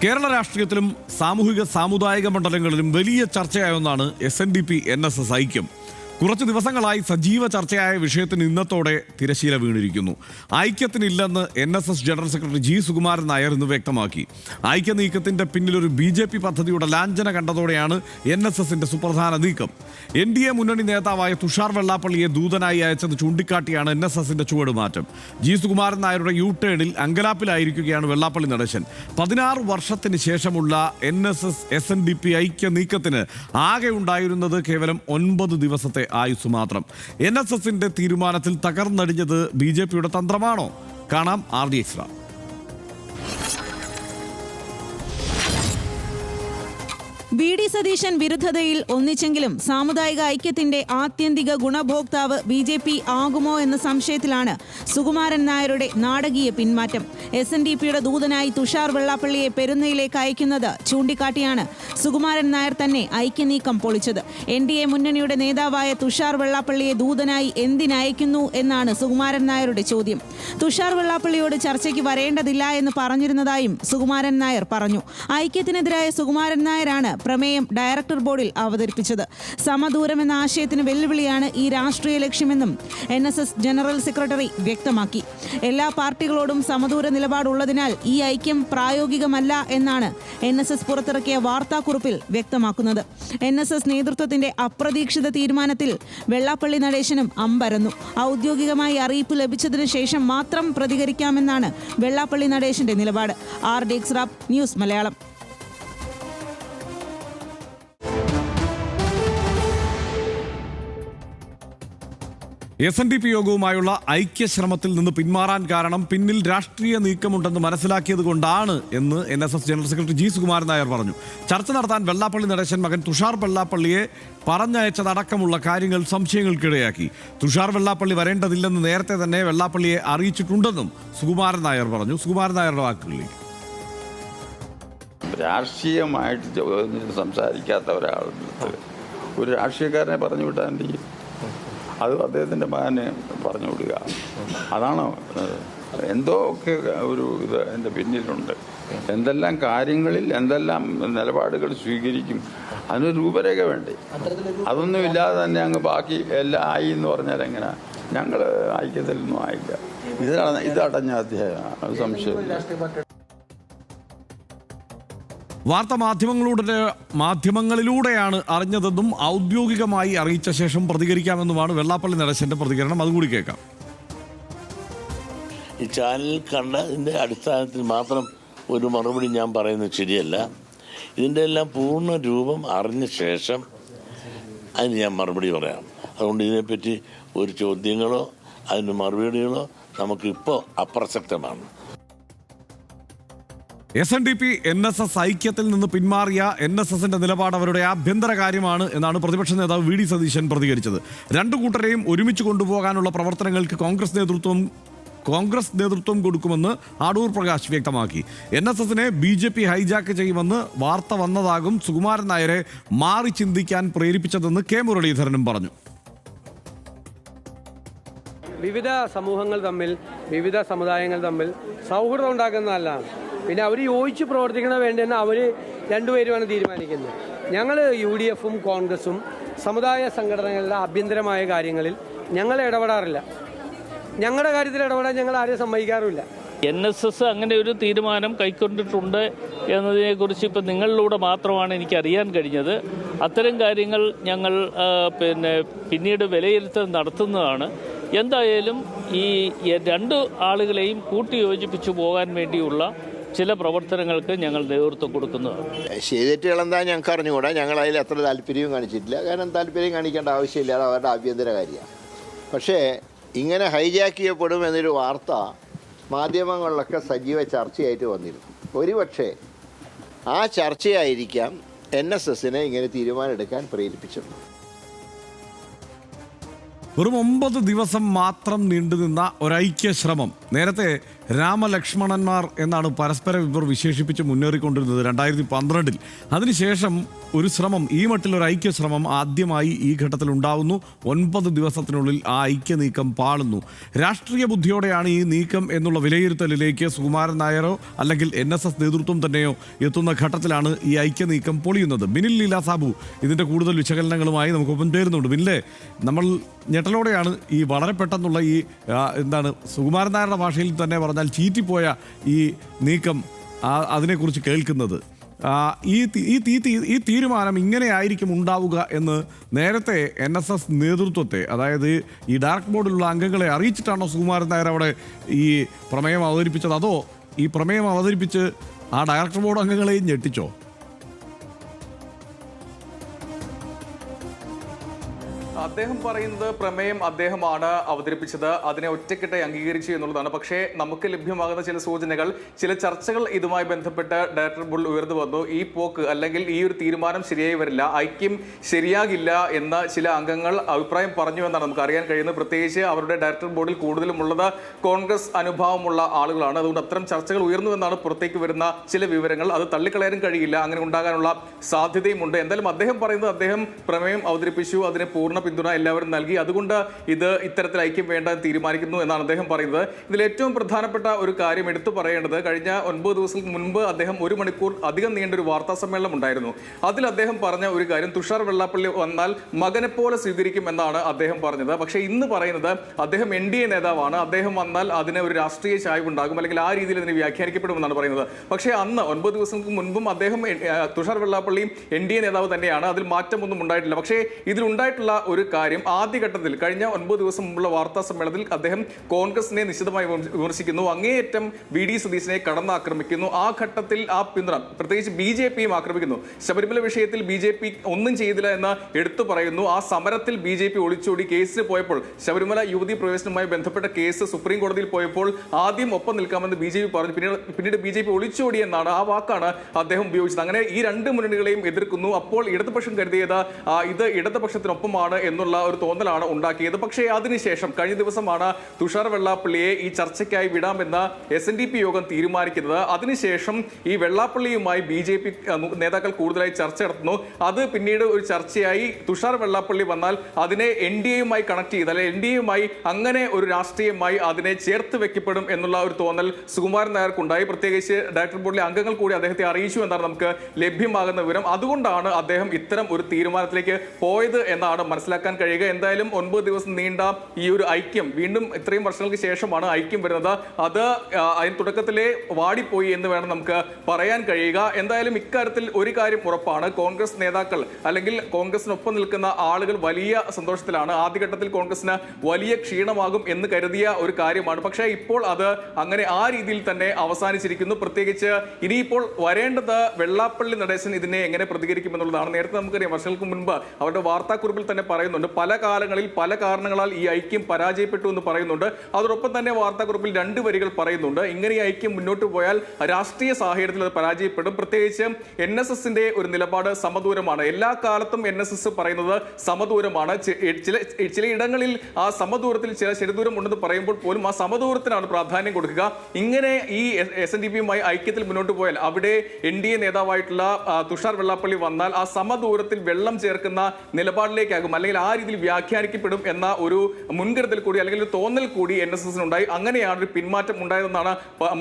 കേരള രാഷ്ട്രീയത്തിലും സാമൂഹിക മണ്ഡലങ്ങളിലും വലിയ ചർച്ചയായ ഒന്നാണ് SNDP NSS ഐക്യം. കുറച്ച് ദിവസങ്ങളായി സജീവ ചർച്ചയായ വിഷയത്തിന് ഇന്നത്തോടെ തിരശീല വീണിരിക്കുന്നു. ഐക്യത്തിനില്ലെന്ന് NSS general secretary G. Sukumaran Nair ഇന്ന് വ്യക്തമാക്കി. ഐക്യ നീക്കത്തിന്റെ പിന്നിലൊരു BJP പദ്ധതിയുടെ ലാഞ്ചന കണ്ടതോടെയാണ് NSSന്റെ സുപ്രധാന നീക്കം. NDA മുന്നണി നേതാവായ തുഷാർ വെള്ളാപ്പള്ളിയെ ദൂതനായി അയച്ചത് ചൂണ്ടിക്കാട്ടിയാണ് NSSന്റെ ചുവടുമാറ്റം. G. സുകുമാരൻ നായരുടെ യു-ടേണിൽ അങ്കലാപ്പിലായിരിക്കുകയാണ് വെള്ളാപ്പള്ളി നടേശൻ. 16 വർഷത്തിന് ശേഷമുള്ള NSS SNDP ഐക്യ നീക്കത്തിന് ആകെ ഉണ്ടായിരുന്നത് കേവലം 9 ദിവസത്തെ ആയുസ് മാത്രം. NSSന്റെ തീരുമാനത്തിൽ തകർന്നടിഞ്ഞത് BJPയുടെ തന്ത്രമാണോ? കാണാം RD എക്സ്ട്രാ. VD സതീശൻ വിരുദ്ധതയിൽ ഒന്നിച്ചെങ്കിലും സാമുദായിക ഐക്യത്തിന്റെ ആത്യന്തിക ഗുണഭോക്താവ് BJP ആകുമോ എന്ന സംശയത്തിലാണ് സുകുമാരൻ നായരുടെ നാടകീയ പിന്മാറ്റം. SNDPയുടെ ദൂതനായി തുഷാർ വെള്ളാപ്പള്ളിയെ പെരുന്നയിലേക്ക് അയക്കുന്നത് ചൂണ്ടിക്കാട്ടിയാണ് സുകുമാരൻ നായർ തന്നെ ഐക്യനീക്കം പൊളിച്ചത്. NDA മുന്നണിയുടെ നേതാവായ തുഷാർ വെള്ളാപ്പള്ളിയെ ദൂതനായി എന്തിനയക്കുന്നു എന്നാണ് സുകുമാരൻ നായരുടെ ചോദ്യം. തുഷാർ വെള്ളാപ്പള്ളിയോട് ചർച്ചയ്ക്ക് വരേണ്ടതില്ല എന്ന് പറഞ്ഞിരുന്നതായും സുകുമാരൻ നായർ പറഞ്ഞു. ഐക്യത്തിനെതിരായ സുകുമാരൻ നായരാണ് പ്രമേയം ഡയറക്ടർ ബോർഡിൽ അവതരിപ്പിച്ചത്. സമദൂരം എന്ന ആശയത്തിന് വെല്ലുവിളിയാണ് ഈ രാഷ്ട്രീയ ലക്ഷ്യമെന്നും NSS ജനറൽ സെക്രട്ടറി വ്യക്തമാക്കി. എല്ലാ പാർട്ടികളോടും സമദൂര നിലപാടുള്ളതിനാൽ ഈ ഐക്യം പ്രായോഗികമല്ല എന്നാണ് NSS പുറത്തിറക്കിയ വാർത്താക്കുറിപ്പിൽ വ്യക്തമാക്കുന്നത്. NSS നേതൃത്വത്തിന്റെ അപ്രതീക്ഷിത തീരുമാനത്തിൽ വെള്ളാപ്പള്ളി നടേശനും അമ്പരന്നു. ഔദ്യോഗികമായി അറിയിപ്പ് ലഭിച്ചതിന് ശേഷം മാത്രം പ്രതികരിക്കാമെന്നാണ് വെള്ളാപ്പള്ളി നടേശന്റെ നിലപാട്. RD extra news Malayalam. SNDP യോഗവുമായുള്ള ഐക്യശ്രമത്തിൽ നിന്ന് പിന്മാറാൻ കാരണം പിന്നിൽ രാഷ്ട്രീയ നീക്കമുണ്ടെന്ന് മനസ്സിലാക്കിയത് കൊണ്ടാണ് എന്ന് NSS general secretary G. Sukumaran Nair പറഞ്ഞു. ചർച്ച നടത്താൻ വെള്ളാപ്പള്ളി നടേശൻ മകൻ തുഷാർ വെള്ളാപ്പള്ളിയെ പറഞ്ഞയച്ചതടക്കമുള്ള കാര്യങ്ങൾ സംശയങ്ങൾക്കിടയാക്കി. തുഷാർ വെള്ളാപ്പള്ളി വരേണ്ടതില്ലെന്ന് നേരത്തെ തന്നെ വെള്ളാപ്പള്ളിയെ അറിയിച്ചിട്ടുണ്ടെന്നും സുകുമാരൻ നായർ പറഞ്ഞു. സുകുമാരൻ നായരുടെ വാക്കുകളിലേക്ക്. രാഷ്ട്രീയമായിട്ട് സംസാരിക്കാത്ത ഒരാളുടെ ഒരു രാഷ്ട്രീയക്കാരനെ പറഞ്ഞു വിട്ടാൽ എന്ത് ചെയ്യും? അത് അദ്ദേഹത്തിൻ്റെ മകനെ പറഞ്ഞു വിടുക. അതാണോ? എന്തോ ഒക്കെ ഒരു ഇത് എൻ്റെ പിന്നിലുണ്ട്. എന്തെല്ലാം കാര്യങ്ങളിൽ എന്തെല്ലാം നിലപാടുകൾ സ്വീകരിക്കും, അതിനൊരു രൂപരേഖ വേണ്ടേ? അതൊന്നും ഇല്ലാതെ തന്നെ അങ്ങ് ബാക്കി എല്ലാം ആയി എന്ന് പറഞ്ഞാൽ എങ്ങനെ? ഞങ്ങൾ ഐക്യത്തിലൊന്നും ആയില്ല. ഇതടഞ്ഞ അധ്യായമാണ്, സംശയമില്ല. മാധ്യമങ്ങളിലൂടെയാണ് അറിഞ്ഞതെന്നും ഔദ്യോഗികമായി അറിയിച്ച ശേഷം പ്രതികരിക്കാമെന്നുമാണ് വെള്ളാപ്പള്ളി നടേശന്റെ പ്രതികരണം. അതുകൂടി കേൾക്കാം. ഈ ചാനലിൽ കണ്ടതിൻ്റെ അടിസ്ഥാനത്തിൽ മാത്രം ഒരു മറുപടി ഞാൻ പറയുന്നത് ശരിയല്ല. ഇതിൻ്റെ എല്ലാം പൂർണ്ണ രൂപം അറിഞ്ഞ ശേഷം അതിന് ഞാൻ മറുപടി പറയാം. അതുകൊണ്ട് ഇതിനെപ്പറ്റി ഒരു ചോദ്യങ്ങളോ അതിന് മറുപടികളോ നമുക്കിപ്പോൾ അപ്രസക്തമാണ്. SNDP NSS ഐക്യത്തിൽ നിന്ന് പിന്മാറിയ NSSന്റെ നിലപാട് അവരുടെ ആഭ്യന്തര കാര്യമാണ് എന്നാണ് പ്രതിപക്ഷ നേതാവ് VD സതീശൻ പ്രതികരിച്ചത്. രണ്ടു കൂട്ടരെയും ഒരുമിച്ച് കൊണ്ടുപോകാനുള്ള പ്രവർത്തനങ്ങൾക്ക് കോൺഗ്രസ് നേതൃത്വം കൊടുക്കുമെന്ന് അടൂർ പ്രകാശ് വ്യക്തമാക്കി. NSSനെ BJP ഹൈജാക്ക് ചെയ്യുമെന്ന് വാർത്ത വന്നതാകും സുകുമാരൻ നായരെ മാറി ചിന്തിക്കാൻ പ്രേരിപ്പിച്ചതെന്ന് K. മുരളീധരനും പറഞ്ഞു. വിവിധ സമൂഹങ്ങൾ തമ്മിൽ, വിവിധ സമുദായങ്ങൾ തമ്മിൽ സൗഹൃദം ഉണ്ടാക്കുന്നതല്ലാണ്. പിന്നെ അവർ യോജിച്ച് പ്രവർത്തിക്കണ വേണ്ടെന്ന് അവർ രണ്ടുപേരുമാണ് തീരുമാനിക്കുന്നത്. ഞങ്ങൾ UDFും കോൺഗ്രസും സമുദായ സംഘടനകളുടെ ആഭ്യന്തരമായ കാര്യങ്ങളിൽ ഞങ്ങൾ ഇടപെടാറില്ല. ഞങ്ങളുടെ കാര്യത്തിൽ ഇടപെടാൻ ഞങ്ങൾ ആരെയും സമ്മതിക്കാറുമില്ല. NSS അങ്ങനെ ഒരു തീരുമാനം കൈക്കൊണ്ടിട്ടുണ്ട് എന്നതിനെക്കുറിച്ച് ഇപ്പം നിങ്ങളിലൂടെ മാത്രമാണ് എനിക്കറിയാൻ കഴിഞ്ഞത്. അത്തരം കാര്യങ്ങൾ ഞങ്ങൾ പിന്നീട് വിലയിരുത്തൽ നടത്തുന്നതാണ്. എന്തായാലും ഈ രണ്ട് ആളുകളെയും കൂട്ടിയോജിപ്പിച്ചു പോകാൻ വേണ്ടിയുള്ള ചില പ്രവർത്തനങ്ങൾക്ക് ഞങ്ങൾ നേതൃത്വം കൊടുക്കുന്നതാണ്. ചെയ്തിട്ടുകളെന്താ ഞങ്ങൾക്ക് അറിഞ്ഞുകൂടാ. ഞങ്ങൾ അതിൽ അത്ര താല്പര്യവും കാണിച്ചിട്ടില്ല. കാരണം താല്പര്യം കാണിക്കേണ്ട ആവശ്യമില്ല, അത് അവരുടെ ആഭ്യന്തര കാര്യമാണ്. പക്ഷേ ഇങ്ങനെ ഹൈജാക്ക് ചെയ്യപ്പെടും എന്നൊരു വാർത്ത മാധ്യമങ്ങളിലൊക്കെ സജീവ ചർച്ചയായിട്ട് വന്നിരുന്നു. ഒരുപക്ഷെ ആ ചർച്ചയായിരിക്കാം NSSനെ ഇങ്ങനെ തീരുമാനമെടുക്കാൻ പ്രേരിപ്പിച്ചത്. വെറും 9 ദിവസം മാത്രം നീണ്ടുനിന്ന ഒരൈക്യശ്രമം നേരത്തെ രാമലക്ഷ്മണന്മാർ എന്നാണ് പരസ്പരം ഇവർ വിശേഷിപ്പിച്ച് മുന്നേറിക്കൊണ്ടിരുന്നത് 2012-ൽ. അതിനുശേഷം ഒരു ശ്രമം, ഈ മട്ടിലൊരു ഐക്യശ്രമം ആദ്യമായി ഈ ഘട്ടത്തിൽ ഉണ്ടാവുന്നു. 9 ദിവസത്തിനുള്ളിൽ ആ ഐക്യ നീക്കം പാളുന്നു. രാഷ്ട്രീയ ബുദ്ധിയോടെയാണ് ഈ നീക്കം എന്നുള്ള വിലയിരുത്തലിലേക്ക് സുകുമാരൻ നായരോ അല്ലെങ്കിൽ NSS നേതൃത്വം തന്നെയോ എത്തുന്ന ഘട്ടത്തിലാണ് ഈ ഐക്യ നീക്കം പൊളിയുന്നത്. ബിനിൽ ലീല സാബു ഇതിൻ്റെ കൂടുതൽ വിശകലനങ്ങളുമായി നമുക്കൊപ്പം ചേരുന്നുണ്ട്. ബിനിലെ, നമ്മൾ ഞെട്ടലോടെയാണ് ഈ വളരെ പെട്ടെന്നുള്ള ഈ സുകുമാരൻ നായരുടെ ഭാഷയിൽ തന്നെ പറഞ്ഞാൽ ചീറ്റിപ്പോയ ഈ നീക്കം അതിനെക്കുറിച്ച് കേൾക്കുന്നത്. ഈ തീരുമാനം ഇങ്ങനെയായിരിക്കും ഉണ്ടാവുക എന്ന് നേരത്തെ NSS നേതൃത്വത്തെ, അതായത് ഈ ഡയറക്ട് ബോർഡിലുള്ള അംഗങ്ങളെ അറിയിച്ചിട്ടാണോ സുകുമാരൻ നായർ അവിടെ ഈ പ്രമേയം അവതരിപ്പിച്ചത്? അതോ ഈ പ്രമേയം അവതരിപ്പിച്ച് ആ ഡയറക്ടർ ബോർഡ് അംഗങ്ങളെയും ഞെട്ടിച്ചോ? അദ്ദേഹം പറയുന്നത് പ്രമേയം അദ്ദേഹമാണ് അവതരിപ്പിച്ചത്, അതിനെ ഒറ്റക്കെട്ടായി അംഗീകരിച്ചു എന്നുള്ളതാണ്. പക്ഷേ നമുക്ക് ലഭ്യമാകുന്ന ചില സൂചനകൾ, ചില ചർച്ചകൾ ഇതുമായി ബന്ധപ്പെട്ട് ഡയറക്ടർ ബോർഡിൽ ഉയർന്നു വന്നു. ഈ പോക്ക് അല്ലെങ്കിൽ ഈ ഒരു തീരുമാനം ശരിയായി വരില്ല, ഐക്യം ശരിയാകില്ല എന്ന് ചില അംഗങ്ങൾ അഭിപ്രായം പറഞ്ഞു എന്നാണ് നമുക്ക് അറിയാൻ കഴിയുന്നത്. പ്രത്യേകിച്ച് അവരുടെ ഡയറക്ടർ ബോർഡിൽ കൂടുതലുമുള്ളത് കോൺഗ്രസ് അനുഭാവമുള്ള ആളുകളാണ്. അതുകൊണ്ട് അത്തരം ചർച്ചകൾ ഉയർന്നു എന്നാണ് പുറത്തേക്ക് വരുന്ന ചില വിവരങ്ങൾ. അത് തള്ളിക്കളയാനും കഴിയില്ല, അങ്ങനെ ഉണ്ടാകാനുള്ള സാധ്യതയുമുണ്ട്. എന്തായാലും അദ്ദേഹം പറയുന്നത് അദ്ദേഹം പ്രമേയം അവതരിപ്പിച്ചു, അതിനെ പൂർണ്ണ പിന്തുണ എല്ലാവരും നൽകി, അതുകൊണ്ട് ഇത് ഇത്തരത്തിൽ ഐക്യം വേണ്ട തീരുമാനിക്കുന്നു എന്നാണ് അദ്ദേഹം പറയുന്നത്. ഇതിൽ ഏറ്റവും പ്രധാനപ്പെട്ട ഒരു കാര്യം എടുത്തു പറയേണ്ടത്, കഴിഞ്ഞ 9 ദിവസങ്ങൾക്ക് മുൻപ് അദ്ദേഹം 1 മണിക്കൂർ അധികം നീണ്ടൊരു വാർത്താ സമ്മേളനം ഉണ്ടായിരുന്നു. അതിൽ അദ്ദേഹം പറഞ്ഞ ഒരു കാര്യം, തുഷാർ വെള്ളാപ്പള്ളി വന്നാൽ മകനെ പോലെ സ്വീകരിക്കും എന്നാണ് അദ്ദേഹം പറഞ്ഞത്. പക്ഷേ ഇന്ന് പറയുന്നത് അദ്ദേഹം NDA നേതാവാണ്, അദ്ദേഹം വന്നാൽ അതിന് ഒരു രാഷ്ട്രീയ ചായ്വ് ഉണ്ടാകും, അല്ലെങ്കിൽ ആ രീതിയിൽ ഇതിനെ വ്യാഖ്യാനിക്കപ്പെടുമെന്നാണ് പറയുന്നത്. പക്ഷേ അന്ന് 9 ദിവസങ്ങൾക്ക് മുൻപും അദ്ദേഹം തുഷാർ വെള്ളാപ്പള്ളി NDA നേതാവ് തന്നെയാണ്, അതിൽ മാറ്റമൊന്നും ഉണ്ടായിട്ടില്ല. പക്ഷേ ഇതിലുണ്ടായിട്ടുള്ള ഒരു കാര്യം, ആദ്യഘട്ടത്തിൽ കഴിഞ്ഞ 9 ദിവസം മുമ്പുള്ള വാർത്താ സമ്മേളനത്തിൽ അദ്ദേഹം കോൺഗ്രസിനെ നിശിതമായി വിമർശിക്കുന്നു, അങ്ങേയറ്റം VD സതീശനെ കടന്നാക്രമിക്കുന്നു. ആ ഘട്ടത്തിൽ ആ പിന്തുണ പ്രത്യേകിച്ച് BJPയും ആക്രമിക്കുന്നു. ശബരിമല വിഷയത്തിൽ BJP ഒന്നും ചെയ്തില്ല എന്ന് എടുത്തു പറയുന്നു. ആ സമരത്തിൽ BJP ഒളിച്ചോടി കേസിന് പോയപ്പോൾ, ശബരിമല യുവതി പ്രവേശനവുമായി ബന്ധപ്പെട്ട കേസ് സുപ്രീം കോടതിയിൽ പോയപ്പോൾ ആദ്യം ഒപ്പം നിൽക്കാമെന്ന് BJP പറഞ്ഞു, പിന്നീട് BJP ഒളിച്ചോടി എന്നാണ്, ആ വാക്കാണ് അദ്ദേഹം ഉപയോഗിച്ചത്. അങ്ങനെ ഈ രണ്ട് മുന്നണികളെയും എതിർക്കുന്നു. അപ്പോൾ ഇടതുപക്ഷം കരുതിയത് ഇത് ഇടതുപക്ഷത്തിനൊപ്പമാണ് എന്നുള്ള ഒരു തോന്നലാണ് ഉണ്ടാക്കിയത്. പക്ഷേ അതിനുശേഷം കഴിഞ്ഞ ദിവസമാണ് തുഷാർ വെള്ളാപ്പള്ളിയെ ഈ ചർച്ചയ്ക്കായി വിടാമെന്ന് SNDP യോഗം തീരുമാനിക്കുന്നത്. അതിനുശേഷം ഈ വെള്ളാപ്പള്ളിയുമായി BJP നേതാക്കൾ കൂടുതലായി ചർച്ച നടത്തുന്നു. അത് പിന്നീട് ഒരു ചർച്ചയായി തുഷാർ വെള്ളാപ്പള്ളി വന്നാൽ അതിനെ NDAയുമായി കണക്ട് ചെയ്ത്, അല്ലെങ്കിൽ NDAയുമായി അങ്ങനെ ഒരു രാഷ്ട്രീയമായി അതിനെ ചേർത്ത് വെക്കപ്പെടും എന്നുള്ള ഒരു തോന്നൽ സുകുമാരൻ നായർക്കുണ്ടായി. പ്രത്യേകിച്ച് ഡയറക്ടർ ബോർഡിലെ അംഗങ്ങൾ കൂടി അദ്ദേഹത്തെ അറിയിച്ചു എന്നാണ് നമുക്ക് ലഭ്യമാകുന്ന വിവരം. അതുകൊണ്ടാണ് അദ്ദേഹം ഇത്തരം ഒരു തീരുമാനത്തിലേക്ക് പോയത് എന്നാണ് മനസ്സിലാക്കാൻ കഴിയുക. എന്തായാലും 9 ദിവസം നീണ്ട ഈ ഒരു ഐക്യം, വീണ്ടും ഇത്രയും വർഷങ്ങൾക്ക് ശേഷമാണ് ഐക്യം വരുന്നത്. അത് അതിന് തുടക്കത്തിലെ വാടിപ്പോയി എന്ന് വേണം നമുക്ക് പറയാൻ കഴിയുക. എന്തായാലും ഇക്കാര്യത്തിൽ ഒരു കാര്യം ഉറപ്പാണ്, കോൺഗ്രസ് നേതാക്കൾ അല്ലെങ്കിൽ കോൺഗ്രസിനൊപ്പം നിൽക്കുന്ന ആളുകൾ വലിയ സന്തോഷത്തിലാണ്. ആദ്യഘട്ടത്തിൽ കോൺഗ്രസിന് വലിയ ക്ഷീണമാകും എന്ന് കരുതിയ ഒരു കാര്യമാണ്. പക്ഷേ ഇപ്പോൾ അത് അങ്ങനെ ആ രീതിയിൽ തന്നെ അവസാനിച്ചിരിക്കുന്നു. പ്രത്യേകിച്ച് ഇനിയിപ്പോൾ വരേണ്ടത് വെള്ളാപ്പള്ളി നടേശൻ ഇതിനെ എങ്ങനെ പ്രതികരിക്കുമെന്നുള്ളതാണ്. നേരത്തെ നമുക്കറിയാം, വർഷങ്ങൾക്ക് മുൻപ് അവരുടെ വാർത്താക്കുറിപ്പിൽ തന്നെ പറയുന്നുണ്ട്, പല കാലങ്ങളിൽ പല കാരണങ്ങളാൽ ഈ ഐക്യം പരാജയപ്പെട്ടു എന്ന് പറയുന്നുണ്ട്. അതോടൊപ്പം തന്നെ വാർത്താക്കുറിപ്പിൽ 2 വരികൾ പറയുന്നുണ്ട്, ഇങ്ങനെ ഈ ഐക്യം മുന്നോട്ട് പോയാൽ രാഷ്ട്രീയ സാഹചര്യത്തിൽ അത് പരാജയപ്പെടും. പ്രത്യേകിച്ച് NSSന്റെ ഒരു നിലപാട് സമദൂരമാണ്. എല്ലാ കാലത്തും NSS പറയുന്നത് സമദൂരമാണ്. ചില ഇടങ്ങളിൽ ആ സമദൂരത്തിൽ ചില ശരിദൂരം ഉണ്ടെന്ന് പറയുമ്പോൾ പോലും ആ സമദൂരത്തിനാണ് പ്രാധാന്യം കൊടുക്കുക. ഇങ്ങനെ ഈ SNDPയുമായി ഐക്യത്തിൽ മുന്നോട്ട് പോയാൽ അവിടെ NDA നേതാവായിട്ടുള്ള തുഷാർ വെള്ളാപ്പള്ളി വന്നാൽ ആ സമദൂരത്തിൽ വെള്ളം ചേർക്കുന്ന നിലപാടിലേക്കാകും, അല്ലെങ്കിൽ ആ രീതിയിൽ വ്യാഖ്യാനിക്കപ്പെടും എന്ന ഒരു മുൻകരുതൽ കൂടി, അല്ലെങ്കിൽ ഒരു തോന്നൽ കൂടി NSSനുണ്ടായി. അങ്ങനെയാണ് ഒരു പിന്മാറ്റം ഉണ്ടായതെന്നാണ്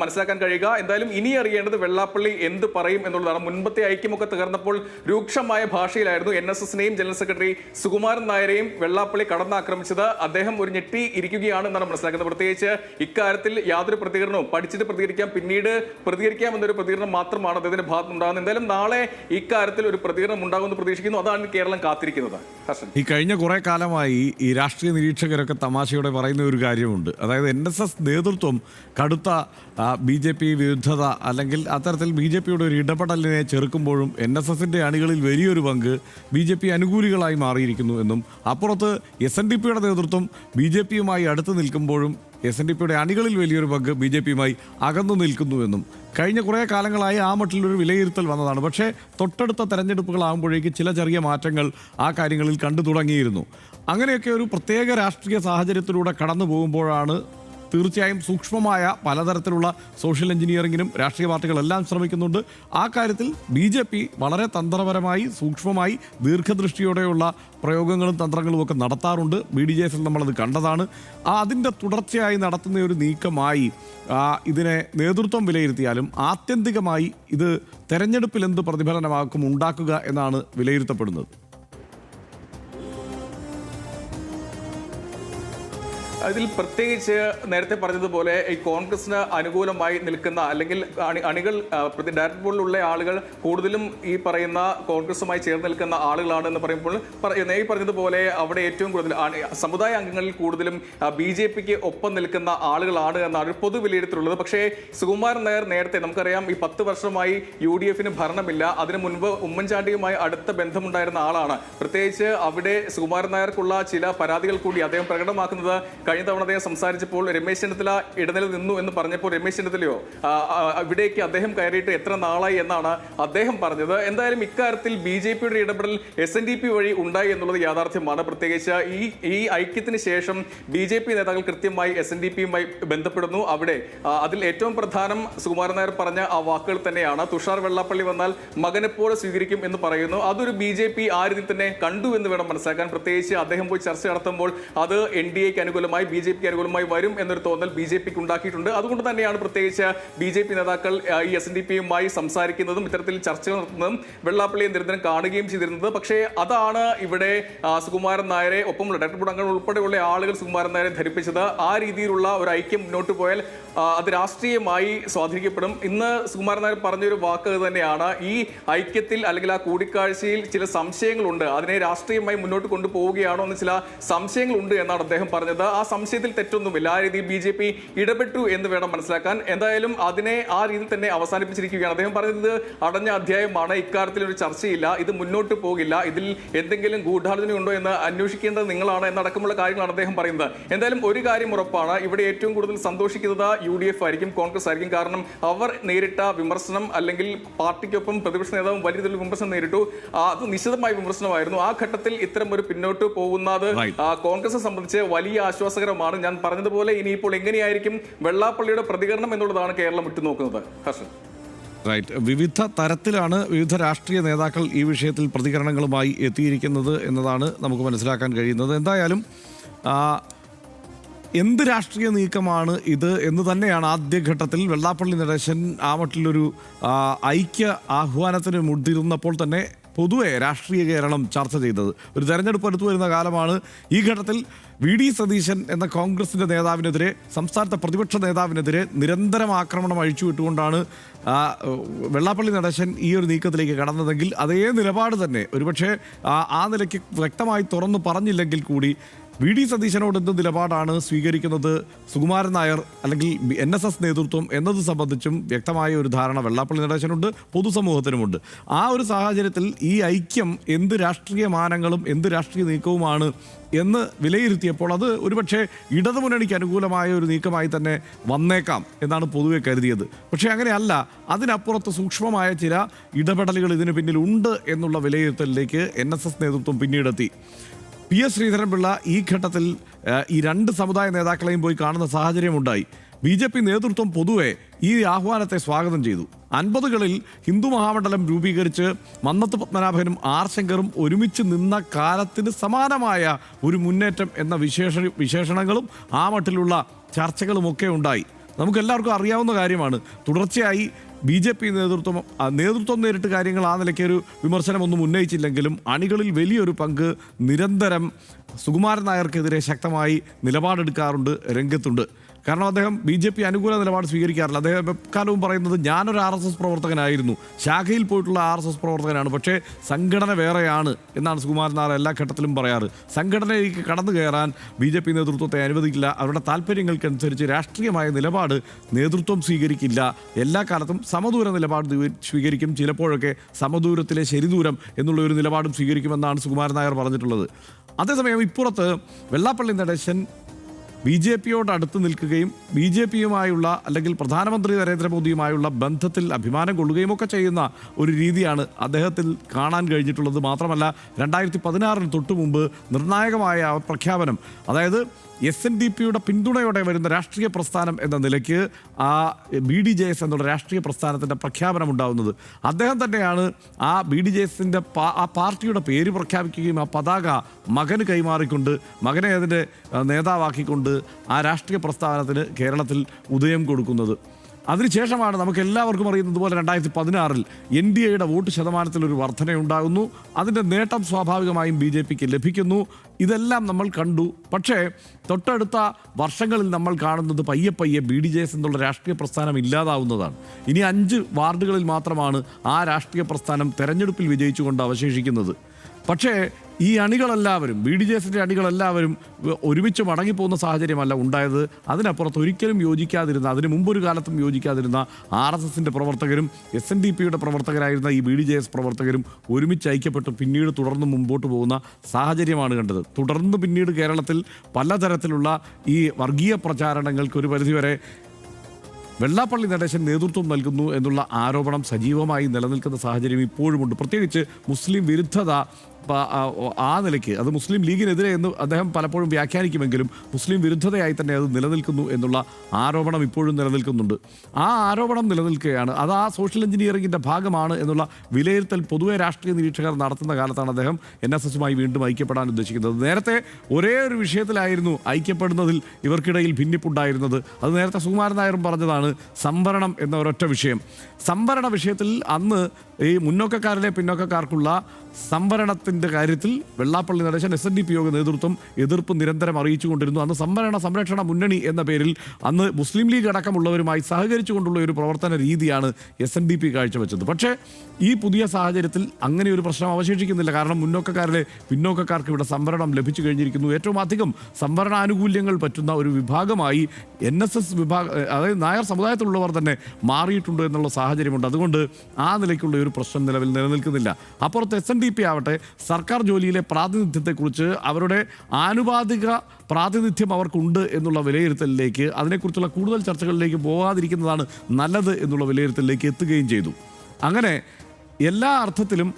മനസ്സിലാക്കാൻ കഴിയുക. എന്തായാലും ഇനി അറിയേണ്ടത് വെള്ളാപ്പള്ളി എന്ത് പറയും എന്നുള്ളതാണ്. മുൻപത്തെ ഐക്യമൊക്കെ തകർന്നപ്പോൾ രൂക്ഷമായ ഭാഷയിലായിരുന്നു NSSനെയും ജനറൽ സെക്രട്ടറി സുകുമാരൻ നായരെയും വെള്ളാപ്പള്ളി കടന്നാക്രമിച്ചത്. അദ്ദേഹം ഒരു ഞെട്ടി ഇരിക്കുകയാണ് എന്നാണ് മനസ്സിലാക്കുന്നത്. പ്രത്യേകിച്ച് ഇക്കാര്യത്തിൽ യാതൊരു പ്രതികരണവും, പഠിച്ചിട്ട് പ്രതികരിക്കാം, പിന്നീട് പ്രതികരിക്കാം എന്നൊരു പ്രതികരണം മാത്രമാണ് അദ്ദേഹത്തിന്റെ ഭാഗത്തുനിന്നുണ്ടാകുന്നത്. എന്തായാലും നാളെ ഇക്കാര്യത്തിൽ ഒരു പ്രതികരണം ഉണ്ടാകുമെന്ന് പ്രതീക്ഷിക്കുന്നു. അതാണ് കേരളം കാത്തിരിക്കുന്നത്. ഈ കഴിഞ്ഞ കുറെ കാലമായി ഈ രാഷ്ട്രീയ നിരീക്ഷകരൊക്കെ തമാശയോടെ പറയുന്ന ഒരു കാര്യമുണ്ട്. അതായത് NSS നേതൃത്വം കടുത്ത BJP വിരുദ്ധത അല്ലെങ്കിൽ അത്തരത്തിൽ BJPയുടെ ഒരു ഇടപെടലിനെ ചെറുക്കുമ്പോഴും NSSന്റെ അണികളിൽ വലിയൊരു പങ്ക് BJP അനുകൂലികളായി മാറിയിരിക്കുന്നു എന്നും, അപ്പുറത്ത് SNDPയുടെ നേതൃത്വം BJPയുമായി അടുത്ത് നിൽക്കുമ്പോഴും SNDPയുടെ അണികളിൽ വലിയൊരു പങ്ക് BJPയുമായി അകന്നു നിൽക്കുന്നുവെന്നും കഴിഞ്ഞ കുറേ കാലങ്ങളായി ആ മട്ടിലൊരു വിലയിരുത്തൽ വന്നതാണ്. പക്ഷേ തൊട്ടടുത്ത തെരഞ്ഞെടുപ്പുകളാകുമ്പോഴേക്ക് ചില ചെറിയ മാറ്റങ്ങൾ ആ കാര്യങ്ങളിൽ കണ്ടു തുടങ്ങിയിരുന്നു. അങ്ങനെയൊക്കെ ഒരു പ്രത്യേക രാഷ്ട്രീയ സാഹചര്യത്തിലൂടെ കടന്നു പോകുമ്പോഴാണ് തീർച്ചയായും സൂക്ഷ്മമായ പലതരത്തിലുള്ള സോഷ്യൽ എഞ്ചിനീയറിങ്ങിനും രാഷ്ട്രീയ പാർട്ടികളെല്ലാം ശ്രമിക്കുന്നുണ്ട്. ആ കാര്യത്തിൽ BJP വളരെ തന്ത്രപരമായി സൂക്ഷ്മമായി ദീർഘദൃഷ്ടിയോടെയുള്ള പ്രയോഗങ്ങളും തന്ത്രങ്ങളും ഒക്കെ നടത്താറുണ്ട്. BDJS നമ്മളത് കണ്ടതാണ്. അതിൻ്റെ തുടർച്ചയായി നടത്തുന്ന ഒരു നീക്കമായി ഇതിനെ നേതൃത്വം വിലയിരുത്തിയാലും ആത്യന്തികമായി ഇത് തെരഞ്ഞെടുപ്പിൽ എന്ത് പ്രതിഫലനമാക്കും ഉണ്ടാക്കുക എന്നാണ് വിലയിരുത്തപ്പെടുന്നത്. അതിൽ പ്രത്യേകിച്ച് നേരത്തെ പറഞ്ഞതുപോലെ ഈ കോൺഗ്രസിന് അനുകൂലമായി നിൽക്കുന്ന അല്ലെങ്കിൽ അണികൾ ഡയറക്ടർ ബോർഡിലുള്ള ആളുകൾ കൂടുതലും ഈ പറയുന്ന കോൺഗ്രസുമായി ചേർന്ന് നിൽക്കുന്ന ആളുകളാണ് എന്ന് പറയുമ്പോൾ ഈ പറഞ്ഞതുപോലെ അവിടെ ഏറ്റവും കൂടുതൽ സമുദായ അംഗങ്ങളിൽ കൂടുതലും BJPക്ക് ഒപ്പം നിൽക്കുന്ന ആളുകളാണ് എന്നാണ് ഒരു പൊതു വിലയിരുത്തലുള്ളത്. പക്ഷേ സുകുമാരൻ നായർ നേരത്തെ നമുക്കറിയാം ഈ 10 വർഷമായി UDFന് ഭരണമില്ല. അതിനു മുൻപ് ഉമ്മൻചാണ്ടിയുമായി അടുത്ത ബന്ധമുണ്ടായിരുന്ന ആളാണ്. പ്രത്യേകിച്ച് അവിടെ സുകുമാരൻ നായർക്കുള്ള ചില പരാതികൾ കൂടി അദ്ദേഹം പ്രകടമാക്കുന്നത് കഴിഞ്ഞ തവണ അദ്ദേഹം സംസാരിച്ചപ്പോൾ രമേശ് ചെന്നിത്തല ഇടനില നിന്നു എന്ന് പറഞ്ഞപ്പോൾ രമേശ് ചെന്നിത്തലയോ ഇവിടേക്ക് അദ്ദേഹം കയറിയിട്ട് എത്ര നാളായി എന്നാണ് അദ്ദേഹം പറഞ്ഞത്. എന്തായാലും ഇക്കാര്യത്തിൽ BJPയുടെ ഇടപെടൽ SNDP വഴി ഉണ്ടായി എന്നുള്ളത് യാഥാർത്ഥ്യമാണ്. പ്രത്യേകിച്ച് ഈ ഐക്യത്തിന് ശേഷം BJP നേതാക്കൾ കൃത്യമായി SNDPയുമായി ബന്ധപ്പെടുന്നു. അവിടെ അതിൽ ഏറ്റവും പ്രധാനം സുകുമാരൻ നായർ പറഞ്ഞ ആ വാക്കുകൾ തന്നെയാണ്. തുഷാർ വെള്ളാപ്പള്ളി വന്നാൽ മകനെപ്പോലെ സ്വീകരിക്കും എന്ന് പറയുന്നു. അതൊരു BJP ആ രീതിയിൽ തന്നെ കണ്ടു എന്ന് വേണം മനസ്സിലാക്കാൻ. പ്രത്യേകിച്ച് അദ്ദേഹം പോയി ചർച്ച നടത്തുമ്പോൾ അത് NDAക്ക് അനുകൂലമായി BJPക്ക് അനുകൂലമായി വരും എന്നൊരു തോന്നൽ BJPക്ക് ഉണ്ടാക്കിയിട്ടുണ്ട്. അതുകൊണ്ട് തന്നെയാണ് പ്രത്യേകിച്ച് BJP നേതാക്കൾ ഈ SNDPയുമായി സംസാരിക്കുന്നതും ഇത്തരത്തിൽ ചർച്ചകൾ നടത്തുന്നതും വെള്ളാപ്പള്ളിയെ നിരന്തരം കാണുകയും ചെയ്തിരുന്നത്. പക്ഷേ അതാണ് ഇവിടെ സുകുമാരൻ നായരെ ഒപ്പമുള്ള ഡയറക്ടർ ബോർഡ് അംഗങ്ങൾ ഉൾപ്പെടെയുള്ള ആളുകൾ സുകുമാരൻ നായരെ ധരിപ്പിച്ചത്. ആ രീതിയിലുള്ള ഒരു ഐക്യം മുന്നോട്ട് പോയാൽ അത് രാഷ്ട്രീയമായി സ്വാധീനിക്കപ്പെടും. ഇന്ന് സുകുമാരൻ നായർ പറഞ്ഞൊരു വാക്ക് തന്നെയാണ്, ഈ ഐക്യത്തിൽ അല്ലെങ്കിൽ ആ കൂടിക്കാഴ്ചയിൽ ചില സംശയങ്ങളുണ്ട്, അതിനെ രാഷ്ട്രീയമായി മുന്നോട്ട് കൊണ്ടുപോവുകയാണോ എന്ന് ചില സംശയങ്ങളുണ്ട് എന്നാണ് അദ്ദേഹം പറഞ്ഞത്. ആ സംശയത്തിൽ തെറ്റൊന്നുമില്ല. ആ രീതിയിൽ BJP ഇടപെട്ടു എന്ന് വേണം മനസ്സിലാക്കാൻ. എന്തായാലും അതിനെ ആ രീതിയിൽ തന്നെ അവസാനിപ്പിച്ചിരിക്കുകയാണ്. അദ്ദേഹം പറഞ്ഞത് അടഞ്ഞ അധ്യായമാണ്, ഇക്കാര്യത്തിൽ ഒരു ചർച്ചയില്ല, ഇത് മുന്നോട്ട് പോകില്ല, ഇതിൽ എന്തെങ്കിലും ഗൂഢാലോചന ഉണ്ടോ എന്ന് അന്വേഷിക്കേണ്ടത് നിങ്ങളാണ് എന്നടക്കമുള്ള കാര്യങ്ങളാണ് അദ്ദേഹം പറയുന്നത്. എന്തായാലും ഒരു കാര്യം ഉറപ്പാണ്, ഇവിടെ ഏറ്റവും കൂടുതൽ സന്തോഷിക്കുന്നത് UDF ആയിരിക്കും, കോൺഗ്രസ് ആയിരിക്കും. കാരണം അവർ നേരിട്ട വിമർശനം അല്ലെങ്കിൽ പാർട്ടിക്കൊപ്പം പ്രതിപക്ഷ നേതാവും വലിയ രീതിയിൽ വിമർശനം നേരിട്ടു. അത് നിശ്ചിതമായ വിമർശനമായിരുന്നു. ആ ഘട്ടത്തിൽ ഇത്തരം ഒരു പിന്നോട്ട് പോകുന്നത് കോൺഗ്രസിനെ സംബന്ധിച്ച് വലിയ ആശ്വാസകരമാണ്. ഞാൻ പറഞ്ഞതുപോലെ ഇനിയിപ്പോൾ എങ്ങനെയായിരിക്കും വെള്ളാപ്പള്ളിയുടെ പ്രതികരണം എന്നുള്ളതാണ് കേരളം ഉറ്റുനോക്കുന്നത്. ഹർഷൻ, റൈറ്റ്. വിവിധ തരത്തിലാണ് വിവിധ രാഷ്ട്രീയ നേതാക്കൾ ഈ വിഷയത്തിൽ പ്രതികരണങ്ങളുമായി എത്തിയിരിക്കുന്നത് എന്നതാണ് നമുക്ക് മനസ്സിലാക്കാൻ കഴിയുന്നത്. എന്തായാലും എന്ത് രാഷ്ട്രീയ നീക്കമാണ് ഇത് എന്ന് തന്നെയാണ് ആദ്യഘട്ടത്തിൽ വെള്ളാപ്പള്ളി നടേശൻ ആ മട്ടിലൊരു ഐക്യ ആഹ്വാനത്തിന് മുതിർന്നപ്പോൾ തന്നെ പൊതുവെ രാഷ്ട്രീയ കേരളം ചർച്ച ചെയ്തത്. ഒരു തെരഞ്ഞെടുപ്പ് അടുത്തു വരുന്ന കാലമാണ്. ഈ ഘട്ടത്തിൽ VD സതീശൻ എന്ന കോൺഗ്രസിൻ്റെ നേതാവിനെതിരെ, സംസ്ഥാനത്തെ പ്രതിപക്ഷ നേതാവിനെതിരെ നിരന്തരം ആക്രമണം അഴിച്ചുവിട്ടുകൊണ്ടാണ് വെള്ളാപ്പള്ളി നടേശൻ ഈ ഒരു നീക്കത്തിലേക്ക് കടന്നതെങ്കിൽ അതേ നിലപാട് തന്നെ ഒരുപക്ഷെ ആ നിലയ്ക്ക് വ്യക്തമായി തുറന്നു പറഞ്ഞില്ലെങ്കിൽ കൂടി VD സതീശനോട് എന്ത് നിലപാടാണ് സ്വീകരിക്കുന്നത് സുകുമാരൻ നായർ അല്ലെങ്കിൽ NSS നേതൃത്വം എന്നത് സംബന്ധിച്ചും വ്യക്തമായ ഒരു ധാരണ വെള്ളാപ്പള്ളി നടേശനുണ്ട്, പൊതുസമൂഹത്തിനുമുണ്ട്. ആ ഒരു സാഹചര്യത്തിൽ ഈ ഐക്യം എന്ത് രാഷ്ട്രീയ മാനങ്ങളും എന്ത് രാഷ്ട്രീയ നീക്കവുമാണ് എന്ന് വിലയിരുത്തിയപ്പോൾ അത് ഒരുപക്ഷെ ഇടതുമുന്നണിക്ക് അനുകൂലമായ ഒരു നീക്കമായി തന്നെ വന്നേക്കാം എന്നാണ് പൊതുവെ കരുതിയത്. പക്ഷേ അങ്ങനെയല്ല, അതിനപ്പുറത്ത് സൂക്ഷ്മമായ ചില ഇടപെടലുകൾ ഇതിന് പിന്നിലുണ്ട് എന്നുള്ള വിലയിരുത്തലിലേക്ക് NSS നേതൃത്വം പിന്നീടെത്തി. PS ശ്രീധരൻപിള്ള ഈ ഘട്ടത്തിൽ ഈ രണ്ട് സമുദായ നേതാക്കളെയും പോയി കാണുന്ന സാഹചര്യമുണ്ടായി. BJP നേതൃത്വം പൊതുവെ ഈ ആഹ്വാനത്തെ സ്വാഗതം ചെയ്തു. 50കളിൽ ഹിന്ദു മഹാമണ്ഡലം രൂപീകരിച്ച് മന്നത്ത് പത്മനാഭനും R ശങ്കറും ഒരുമിച്ച് നിന്ന കാലത്തിന് സമാനമായ ഒരു മുന്നേറ്റം എന്ന വിശേഷണങ്ങളും ആ മട്ടിലുള്ള ചർച്ചകളുമൊക്കെ ഉണ്ടായി. നമുക്കെല്ലാവർക്കും അറിയാവുന്ന കാര്യമാണ്. തുടർച്ചയായി BJP നേതൃത്വം നേരിട്ട് കാര്യങ്ങൾ ആ നിലയ്ക്ക് ഒരു വിമർശനമൊന്നും ഉന്നയിച്ചില്ലെങ്കിലും അണികളിൽ വലിയൊരു പങ്ക് നിരന്തരം സുകുമാരൻ നായർക്കെതിരെ ശക്തമായി നിലപാടെടുക്കാറുണ്ട്, രംഗത്തുണ്ട്. കാരണം അദ്ദേഹം BJP അനുകൂല നിലപാട് സ്വീകരിക്കാറില്ല. അദ്ദേഹം എക്കാലവും പറയുന്നത് ഞാനൊരു RSS പ്രവർത്തകനായിരുന്നു, ശാഖയിൽ പോയിട്ടുള്ള RSS പ്രവർത്തകനാണ്, പക്ഷേ സംഘടന വേറെയാണ് എന്നാണ് സുകുമാരൻ നായർ എല്ലാ ഘട്ടത്തിലും പറയാറ്. സംഘടനയിലേക്ക് കടന്നു കയറാൻ BJP നേതൃത്വത്തെ അനുവദിക്കില്ല. അവരുടെ താല്പര്യങ്ങൾക്കനുസരിച്ച് രാഷ്ട്രീയമായ നിലപാട് നേതൃത്വം സ്വീകരിക്കില്ല. എല്ലാ കാലത്തും സമദൂര നിലപാട് സ്വീകരിക്കും, ചിലപ്പോഴൊക്കെ സമദൂരത്തിലെ ശരിദൂരം എന്നുള്ള ഒരു നിലപാടും സ്വീകരിക്കുമെന്നാണ് സുകുമാരൻ നായർ പറഞ്ഞിട്ടുള്ളത്. അതേസമയം ഇപ്പുറത്ത് വെള്ളാപ്പള്ളി നടേശൻ BJPയോട് അടുത്ത് നിൽക്കുകയും BJPയുമായുള്ള അല്ലെങ്കിൽ പ്രധാനമന്ത്രി നരേന്ദ്രമോദിയുമായുള്ള ബന്ധത്തിൽ അഭിമാനം കൊള്ളുകയും ഒക്കെ ചെയ്യുന്ന ഒരു രീതിയാണ് അദ്ദേഹത്തിൽ കാണാൻ കഴിഞ്ഞിട്ടുള്ളത്. മാത്രമല്ല 2016 തൊട്ടു മുമ്പ് നിർണായകമായ പ്രഖ്യാപനം, അതായത് SNDPയുടെ പിന്തുണയോടെ വരുന്ന രാഷ്ട്രീയ പ്രസ്ഥാനം എന്ന നിലയ്ക്ക് ആ BDJS എന്നുള്ള രാഷ്ട്രീയ പ്രസ്ഥാനത്തിൻ്റെ പ്രഖ്യാപനം ഉണ്ടാകുന്നത്. അദ്ദേഹം തന്നെയാണ് ആ BDJSൻ്റെ ആ പാർട്ടിയുടെ പേര് പ്രഖ്യാപിക്കുകയും ആ പതാക മകന് കൈമാറിക്കൊണ്ട് മകനെ അതിൻ്റെ നേതാവാക്കിക്കൊണ്ട് ആ രാഷ്ട്രീയ പ്രസ്ഥാനത്തിന് കേരളത്തിൽ ഉദയം കൊടുക്കുന്നത്. അതിനുശേഷമാണ് നമുക്ക് എല്ലാവർക്കും അറിയുന്നത് പോലെ 2016 NDAയുടെ വോട്ട് ശതമാനത്തിലൊരു വർധനയുണ്ടാകുന്നു. അതിൻ്റെ നേട്ടം സ്വാഭാവികമായും BJPക്ക് ലഭിക്കുന്നു. ഇതെല്ലാം നമ്മൾ കണ്ടു. പക്ഷേ തൊട്ടടുത്ത വർഷങ്ങളിൽ നമ്മൾ കാണുന്നത് പയ്യെ BDJS എന്നുള്ള രാഷ്ട്രീയ പ്രസ്ഥാനം ഇല്ലാതാവുന്നതാണ്. ഇനി 5 വാർഡുകളിൽ മാത്രമാണ് ആ രാഷ്ട്രീയ പ്രസ്ഥാനം തെരഞ്ഞെടുപ്പിൽ വിജയിച്ചുകൊണ്ട് അവശേഷിക്കുന്നത്. പക്ഷേ ഈ അണികളെല്ലാവരും BDJSൻ്റെ അണികളെല്ലാവരും ഒരുമിച്ച് മടങ്ങിപ്പോകുന്ന സാഹചര്യമല്ല ഉണ്ടായത്. അതിനപ്പുറത്ത് ഒരിക്കലും യോജിക്കാതിരുന്ന, അതിന് മുമ്പൊരു കാലത്തും യോജിക്കാതിരുന്ന RSSൻ്റെ പ്രവർത്തകരും SNDPയുടെ പ്രവർത്തകരായിരുന്ന ഈ BDJS പ്രവർത്തകരും ഒരുമിച്ച് ഐക്യപ്പെട്ട് പിന്നീട് തുടർന്ന് മുമ്പോട്ട് പോകുന്ന സാഹചര്യമാണ് കണ്ടത്. തുടർന്ന് പിന്നീട് കേരളത്തിൽ പലതരത്തിലുള്ള ഈ വർഗീയ പ്രചാരണങ്ങൾക്ക് ഒരു പരിധിവരെ വെള്ളാപ്പള്ളി നടേശൻ നേതൃത്വം നൽകുന്നു എന്നുള്ള ആരോപണം സജീവമായി നിലനിൽക്കുന്ന സാഹചര്യം ഇപ്പോഴുമുണ്ട്. പ്രത്യേകിച്ച് മുസ്ലിം വിരുദ്ധത ആ നിലയ്ക്ക് അത് മുസ്ലിം ലീഗിനെതിരെ എന്ന് അദ്ദേഹം പലപ്പോഴും വ്യാഖ്യാനിക്കുമെങ്കിലും മുസ്ലിം വിരുദ്ധതയായി തന്നെ അത് നിലനിൽക്കുന്നു എന്നുള്ള ആരോപണം ഇപ്പോഴും നിലനിൽക്കുന്നുണ്ട്. ആ ആരോപണം നിലനിൽക്കുകയാണ്. അത് ആ സോഷ്യൽ എഞ്ചിനീയറിംഗിൻ്റെ ഭാഗമാണ് എന്നുള്ള വിലയിരുത്തൽ പൊതുവെ രാഷ്ട്രീയ നിരീക്ഷകർ നടത്തുന്ന കാലത്താണ് അദ്ദേഹം NSSുമായി വീണ്ടും ഐക്യപ്പെടാൻ ഉദ്ദേശിക്കുന്നത്. നേരത്തെ ഒരേ ഒരു വിഷയത്തിലായിരുന്നു ഐക്യപ്പെടുന്നതിൽ ഇവർക്കിടയിൽ ഭിന്നിപ്പുണ്ടായിരുന്നത്. അത് നേരത്തെ സുകുമാരൻ നായരും പറഞ്ഞതാണ്, സംവരണം എന്ന ഒരൊറ്റ വിഷയം. സംവരണ വിഷയത്തിൽ അന്ന് ഈ മുന്നോക്കക്കാരിലെ പിന്നോക്കക്കാർക്കുള്ള സംവരണത്തിൻ്റെ കാര്യത്തിൽ വെള്ളാപ്പള്ളി നടേശൻ SNDP യോഗ നേതൃത്വം എതിർപ്പ് നിരന്തരം അറിയിച്ചുകൊണ്ടിരുന്നു. അന്ന് സംവരണ സംരക്ഷണ മുന്നണി എന്ന പേരിൽ അന്ന് മുസ്ലിം ലീഗ് അടക്കമുള്ളവരുമായി സഹകരിച്ചുകൊണ്ടുള്ള ഒരു പ്രവർത്തന രീതിയാണ് SNDP കാഴ്ചവെച്ചത്. പക്ഷേ ഈ പുതിയ സാഹചര്യത്തിൽ അങ്ങനെ ഒരു പ്രശ്നം അവശേഷിക്കുന്നില്ല. കാരണം മുന്നോക്കക്കാരിലെ പിന്നോക്കക്കാർക്ക് ഇവിടെ സംവരണം ലഭിച്ചു കഴിഞ്ഞിരിക്കുന്നു. ഏറ്റവും അധികം സംവരണ ആനുകൂല്യങ്ങൾ പറ്റുന്ന ഒരു വിഭാഗമായി NSS വിഭാഗം, അതായത് നായർ സമുദായത്തിലുള്ളവർ തന്നെ മാറിയിട്ടുണ്ട് എന്നുള്ള സാഹചര്യമുണ്ട്. അതുകൊണ്ട് ആ നിലയ്ക്കുള്ള ഒരു പ്രശ്നം നിലവിൽ നിലനിൽക്കുന്നില്ല. അപ്പുറത്ത് SNDP ആവട്ടെ സർക്കാർ ജോലിയിലെ പ്രാതിനിധ്യത്തെക്കുറിച്ച് അവരുടെ ആനുപാതിക പ്രാതിനിധ്യം അവർക്കുണ്ട് എന്നുള്ള വിലയിരുത്തലിലേക്ക്, അതിനെക്കുറിച്ചുള്ള കൂടുതൽ ചർച്ചകളിലേക്ക് പോകാതിരിക്കുന്നതാണ് നല്ലത് എന്നുള്ള വിലയിരുത്തലിലേക്ക് എത്തുകയും ചെയ്തു. അങ്ങനെ എല്ലാ അർത്ഥത്തിലും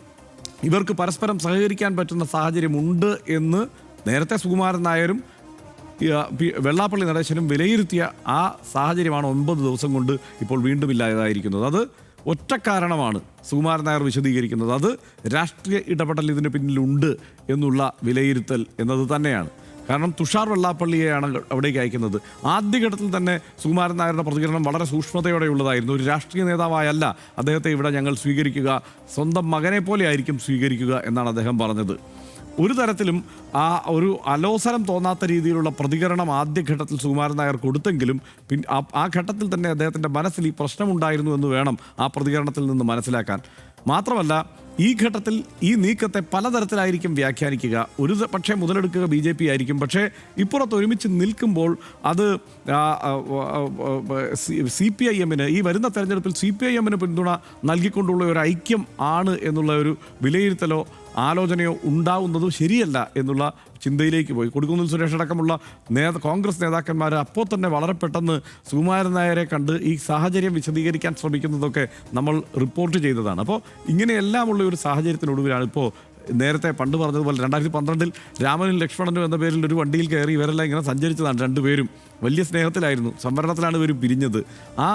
ഇവർക്ക് പരസ്പരം സഹകരിക്കാൻ പറ്റുന്ന സാഹചര്യമുണ്ട് എന്ന് നേരത്തെ സുകുമാരൻ നായരും വെള്ളാപ്പള്ളി നടേശനും വിലയിരുത്തിയ ആ സാഹചര്യമാണ് 9 ദിവസം കൊണ്ട് ഇപ്പോൾ വീണ്ടും ഇല്ലാതായിരിക്കുന്നത്. അത് ഒറ്റ കാരണമാണ് സുകുമാരൻ നായർ വിശദീകരിക്കുന്നത്. അത് രാഷ്ട്രീയ ഇടപെടൽ ഇതിന് പിന്നിലുണ്ട് എന്നുള്ള വിലയിരുത്തൽ എന്നത് തന്നെയാണ്. കാരണം തുഷാർ വെള്ളാപ്പള്ളിയെയാണ് അവിടേക്ക് അയക്കുന്നത്. ആദ്യഘട്ടത്തിൽ തന്നെ സുകുമാരൻ നായരുടെ പ്രതികരണം വളരെ സൂക്ഷ്മതയോടെയുള്ളതായിരുന്നു. ഒരു രാഷ്ട്രീയ നേതാവായല്ല അദ്ദേഹത്തെ ഇവിടെ ഞങ്ങൾ സ്വീകരിക്കുക, സ്വന്തം മകനെ പോലെ ആയിരിക്കും സ്വീകരിക്കുക എന്നാണ് അദ്ദേഹം പറഞ്ഞത്. ഒരു തരത്തിലും ഒരു അലോസരം തോന്നാത്ത രീതിയിലുള്ള പ്രതികരണം ആദ്യഘട്ടത്തിൽ സുകുമാരൻ നായർ കൊടുത്തെങ്കിലും ആ ഘട്ടത്തിൽ തന്നെ അദ്ദേഹത്തിൻ്റെ മനസ്സിൽ ഈ പ്രശ്നമുണ്ടായിരുന്നു എന്ന് വേണം ആ പ്രതികരണത്തിൽ നിന്ന് മനസ്സിലാക്കാൻ. മാത്രമല്ല ഈ ഘട്ടത്തിൽ ഈ നീക്കത്തെ പലതരത്തിലായിരിക്കും വ്യാഖ്യാനിക്കുക. ഒരു പക്ഷേ മുതലെടുക്കുക BJP ആയിരിക്കും. പക്ഷേ ഇപ്പുറത്ത് ഒരുമിച്ച് നിൽക്കുമ്പോൾ അത് CPIM-ന് ഈ വരുന്ന തെരഞ്ഞെടുപ്പിൽ CPIM-ന് പിന്തുണ നൽകിക്കൊണ്ടുള്ള ഒരു ഐക്യം ആണ് എന്നുള്ള ഒരു വിലയിരുത്തലോ ആലോചനയോ ഉണ്ടാവുന്നതും ശരിയല്ല എന്നുള്ള ചിന്തയിലേക്ക് പോയി. കൊടിക്കുന്നിൽ സുരേഷ് അടക്കമുള്ള കോൺഗ്രസ് നേതാക്കന്മാർ അപ്പോൾ തന്നെ വളരെ പെട്ടെന്ന് സുകുമാരൻ നായരെ കണ്ട് ഈ സാഹചര്യം വിശദീകരിക്കാൻ ശ്രമിക്കുന്നതൊക്കെ നമ്മൾ റിപ്പോർട്ട് ചെയ്തതാണ്. അപ്പോൾ ഇങ്ങനെയെല്ലാമുള്ള ഒരു സാഹചര്യത്തിനൊടുവിലാണ് ഇപ്പോൾ നേരത്തെ പണ്ട് പറഞ്ഞതുപോലെ 2012 രാമനും ലക്ഷ്മണനും എന്ന പേരിൽ ഒരു വണ്ടിയിൽ കയറി ഇവരെല്ലാം ഇങ്ങനെ സഞ്ചരിച്ചതാണ്. രണ്ടുപേരും വലിയ സ്നേഹത്തിലായിരുന്നു. സംവരണത്തിലാണ് ഇവർ പിരിഞ്ഞത്. ആ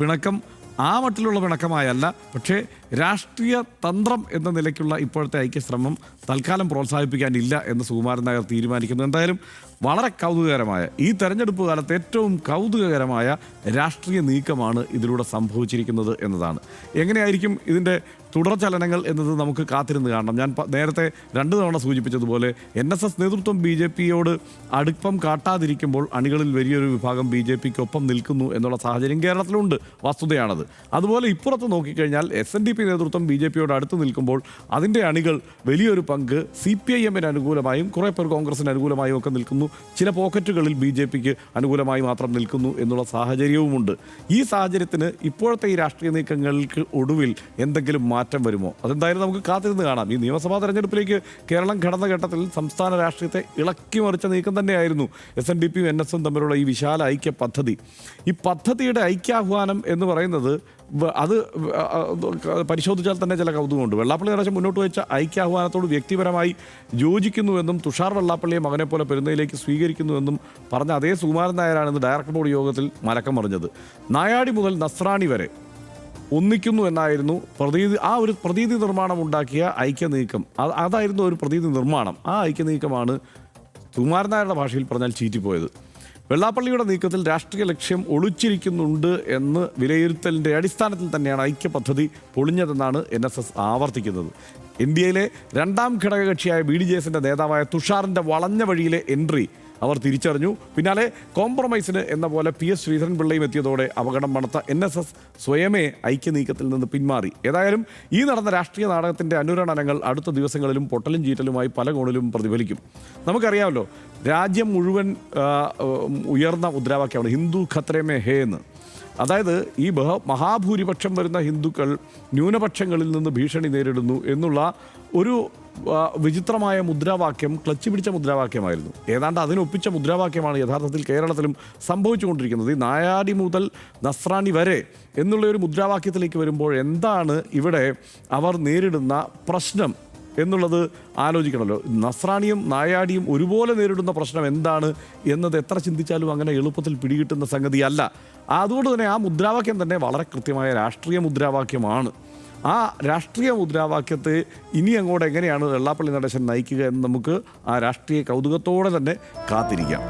പിണക്കം ആ മട്ടിലുള്ള പിണക്കമായല്ല, പക്ഷേ രാഷ്ട്രീയ തന്ത്രം എന്ന നിലയ്ക്കുള്ള ഇപ്പോഴത്തെ ഐക്യശ്രമം തൽക്കാലം പ്രോത്സാഹിപ്പിക്കാനില്ല എന്ന് സുകുമാരൻ നായർ തീരുമാനിക്കുന്നു. എന്തായാലും വളരെ കൗതുകകരമായ ഈ തെരഞ്ഞെടുപ്പ് കാലത്ത് ഏറ്റവും കൗതുകകരമായ രാഷ്ട്രീയ നീക്കമാണ് ഇതിലൂടെ സംഭവിച്ചിരിക്കുന്നത് എന്നതാണ്. എങ്ങനെയായിരിക്കും ഇതിൻ്റെ തുടർചലനങ്ങൾ എന്നത് നമുക്ക് കാത്തിരുന്ന് കാണണം. ഞാൻ നേരത്തെ 2 തവണ സൂചിപ്പിച്ചതുപോലെ NSS നേതൃത്വം BJPയോട് അടുപ്പം കാട്ടാതിരിക്കുമ്പോൾ അണികളിൽ വലിയൊരു വിഭാഗം BJPക്കൊപ്പം നിൽക്കുന്നു എന്നുള്ള സാഹചര്യം കേരളത്തിലുണ്ട്. വസ്തുതയാണത്. അതുപോലെ ഇപ്പുറത്ത് നോക്കിക്കഴിഞ്ഞാൽ SNDP നേതൃത്വം BJPയോട് അടുത്ത് നിൽക്കുമ്പോൾ അതിൻ്റെ അണികൾ വലിയൊരു പങ്ക് CPIM-ന് അനുകൂലമായും കുറേ പേർ കോൺഗ്രസിന് അനുകൂലമായും ഒക്കെ നിൽക്കുന്നു. ചില പോക്കറ്റുകളിൽ BJPക്ക് അനുകൂലമായി മാത്രം നിൽക്കുന്നു എന്നുള്ള സാഹചര്യവുമുണ്ട്. ഈ സാഹചര്യത്തിന് ഇപ്പോഴത്തെ ഈ രാഷ്ട്രീയ നീക്കങ്ങൾക്ക് ഒടുവിൽ എന്തെങ്കിലും മാറ്റം വരുമോ? അതെന്തായാലും നമുക്ക് കാത്തിരുന്ന് കാണാം. ഈ നിയമസഭാ തെരഞ്ഞെടുപ്പിലേക്ക് കേരളം കടന്ന ഘട്ടത്തിൽ സംസ്ഥാന രാഷ്ട്രീയത്തെ ഇളക്കിമറിച്ച നീക്കം തന്നെയായിരുന്നു SNDPയും NSSും തമ്മിലുള്ള ഈ വിശാല ഐക്യ പദ്ധതി. ഈ പദ്ധതിയുടെ ഐക്യാഹ്വാനം എന്ന് പറയുന്നത് അത് പരിശോധിച്ചാൽ തന്നെ ചില കൗതുകമുണ്ട്. വെള്ളാപ്പള്ളി നടേശൻ മുന്നോട്ട് വെച്ച ഐക്യാഹ്വാനത്തോട് വ്യക്തിപരമായി യോജിക്കുന്നുവെന്നും തുഷാർ വെള്ളാപ്പള്ളിയെ മകനെ പോലെ പെരുന്നയിലേക്ക് സ്വീകരിക്കുന്നുവെന്നും പറഞ്ഞ അതേ സുകുമാരൻ നായരാണ് ഇന്ന് ഡയറക്ടർ ബോർഡ് യോഗത്തിൽ മലക്കം മറിഞ്ഞത്. നായാടി മുതൽ നസ്രാണി വരെ ഒന്നിക്കുന്നു എന്നായിരുന്നു ആ ഒരു പ്രതീതി നിർമ്മാണം ഉണ്ടാക്കിയ ഐക്യ നീക്കം. അതായിരുന്നു ഒരു പ്രതീതി നിർമ്മാണം. ആ ഐക്യ നീക്കമാണ് സുകുമാരൻ നായരുടെ ഭാഷയിൽ പറഞ്ഞാൽ ചീറ്റിപ്പോയത്. വെള്ളാപ്പള്ളിയുടെ നീക്കത്തിൽ രാഷ്ട്രീയ ലക്ഷ്യം ഒളിച്ചിരിക്കുന്നുണ്ട് എന്ന് വിലയിരുത്തലിൻ്റെ അടിസ്ഥാനത്തിൽ തന്നെയാണ് ഐക്യ പദ്ധതി പൊളിഞ്ഞതെന്നാണ് NSS ആവർത്തിക്കുന്നത്. ഇന്ത്യയിലെ രണ്ടാം ഘടകകക്ഷിയായ BDJSന്റെ നേതാവായ തുഷാറിൻ്റെ വളഞ്ഞ വഴിയിലെ എൻട്രി അവർ തിരിച്ചറിഞ്ഞു. പിന്നാലെ കോംപ്രമൈസിന് എന്ന പോലെ PS ശ്രീധരൻപിള്ളയും എത്തിയതോടെ അപകടം മണത്ത NSS സ്വയമേ ഐക്യനീക്കത്തിൽ നിന്ന് പിന്മാറി. ഏതായാലും ഈ നടന്ന രാഷ്ട്രീയ നാടകത്തിൻ്റെ അനുരണനങ്ങൾ അടുത്ത ദിവസങ്ങളിലും പൊട്ടലും ചീറ്റലുമായി പല കോണിലും പ്രതിഫലിക്കും. നമുക്കറിയാമല്ലോ, രാജ്യം മുഴുവൻ ഉയർന്ന മുദ്രാവാക്യമാണ് ഹിന്ദു ഖത്രേ മേ ഹേ എന്ന്. അതായത് ഈ മഹാഭൂരിപക്ഷം വരുന്ന ഹിന്ദുക്കൾ ന്യൂനപക്ഷങ്ങളിൽ നിന്ന് ഭീഷണി നേരിടുന്നു എന്നുള്ള ഒരു വിചിത്രമായ മുദ്രാവാക്യം, ക്ലച്ച് പിടിച്ച മുദ്രാവാക്യമായിരുന്നു. ഏതാണ്ട് അതിനൊപ്പിച്ച മുദ്രാവാക്യമാണ് യഥാർത്ഥത്തിൽ കേരളത്തിലും സംഭവിച്ചുകൊണ്ടിരിക്കുന്നത്. ഈ നായാടി മുതൽ നസ്രാണി വരെ എന്നുള്ളൊരു മുദ്രാവാക്യത്തിലേക്ക് വരുമ്പോൾ എന്താണ് ഇവിടെ അവർ നേരിടുന്ന പ്രശ്നം എന്നുള്ളത് ആലോചിക്കണമല്ലോ. നസ്രാണിയും നായാടിയും ഒരുപോലെ നേരിടുന്ന പ്രശ്നം എന്താണ് എന്നത് എത്ര ചിന്തിച്ചാലും അങ്ങനെ എളുപ്പത്തിൽ പിടികിട്ടുന്ന സംഗതിയല്ല. അതുകൊണ്ട് തന്നെ ആ മുദ്രാവാക്യം തന്നെ വളരെ കൃത്യമായ രാഷ്ട്രീയ മുദ്രാവാക്യമാണ്. ആ രാഷ്ട്രീയ മുദ്രാവാക്യത്തെ ഇനി അങ്ങോട്ട് എങ്ങനെയാണ് വെള്ളാപ്പള്ളി നടേശൻ നയിക്കുക എന്ന് നമുക്ക് ആ രാഷ്ട്രീയ കൗതുകത്തോടെ തന്നെ കാത്തിരിക്കാം.